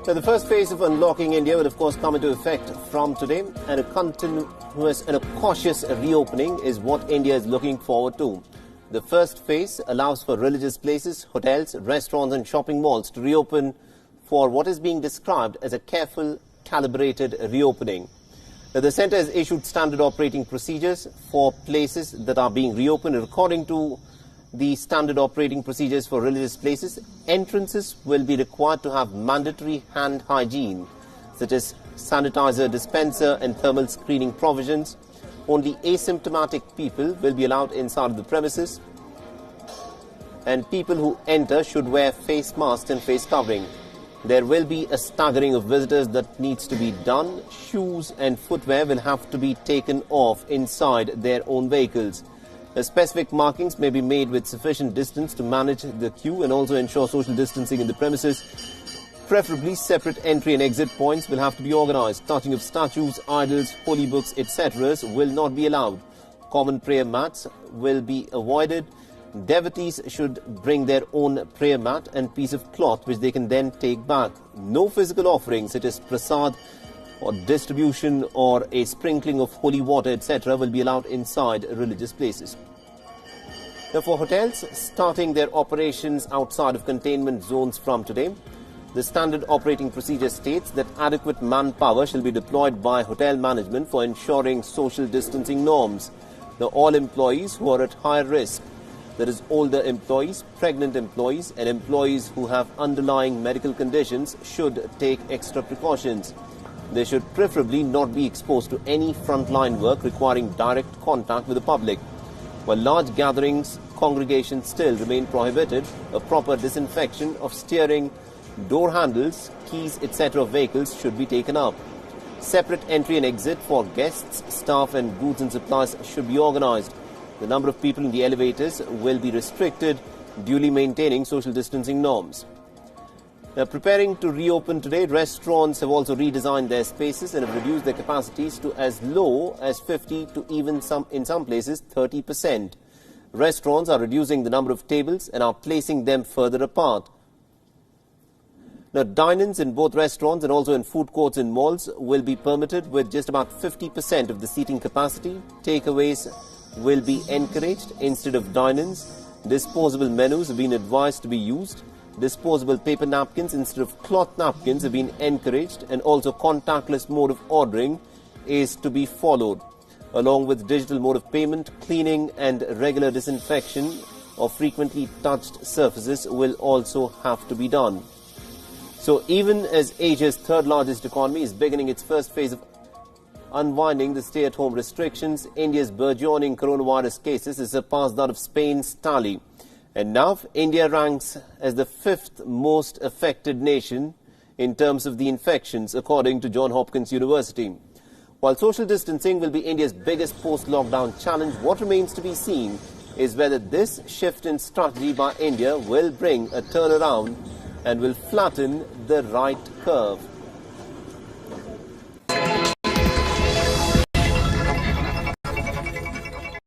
So the first phase of unlocking India will of course come into effect from today, and a continuous and a cautious reopening is what India is looking forward to. The first phase allows for religious places, hotels, restaurants and shopping malls to reopen for what is being described as a careful, calibrated reopening. Now, the centre has issued standard operating procedures for places that are being reopened. According to the standard operating procedures for religious places, entrances will be required to have mandatory hand hygiene, such as sanitizer dispenser and thermal screening provisions. Only asymptomatic people will be allowed inside of the premises, and people who enter should wear face masks and face covering. There will be a staggering of visitors that needs to be done. Shoes and footwear will have to be taken off inside their own vehicles. The specific markings may be made with sufficient distance to manage the queue and also ensure social distancing in the premises. Preferably, separate entry and exit points will have to be organised. Touching of statues, idols, holy books, etc. will not be allowed. Common prayer mats will be avoided. Devotees should bring their own prayer mat and piece of cloth which they can then take back. No physical offerings such as prasad or distribution or a sprinkling of holy water, etc. will be allowed inside religious places. Now, for hotels starting their operations outside of containment zones from today, the standard operating procedure states that adequate manpower shall be deployed by hotel management for ensuring social distancing norms. Now, all employees who are at higher risk, that is older employees, pregnant employees and employees who have underlying medical conditions, should take extra precautions. They should preferably not be exposed to any frontline work requiring direct contact with the public. While large gatherings, congregations still remain prohibited, a proper disinfection of steering, door handles, keys, etc. of vehicles should be taken up. Separate entry and exit for guests, staff and goods and supplies should be organised. The number of people in the elevators will be restricted, duly maintaining social distancing norms. Now, preparing to reopen today, restaurants have also redesigned their spaces and have reduced their capacities to as low as 50 to even in some places 30%. Restaurants are reducing the number of tables and are placing them further apart. Now, dine-ins in both restaurants and also in food courts and malls will be permitted with just about 50% of the seating capacity. Takeaways will be encouraged instead of dine-ins. Disposable menus have been advised to be used. Disposable paper napkins instead of cloth napkins have been encouraged, and also contactless mode of ordering is to be followed. Along with digital mode of payment, cleaning and regular disinfection of frequently touched surfaces will also have to be done. So even as Asia's third largest economy is beginning its first phase of unwinding the stay-at-home restrictions, India's burgeoning coronavirus cases has surpassed that of Spain's tally. And now India ranks as the 5th most affected nation in terms of the infections, according to Johns Hopkins University. While social distancing will be India's biggest post-lockdown challenge, what remains to be seen is whether this shift in strategy by India will bring a turnaround and will flatten the right curve.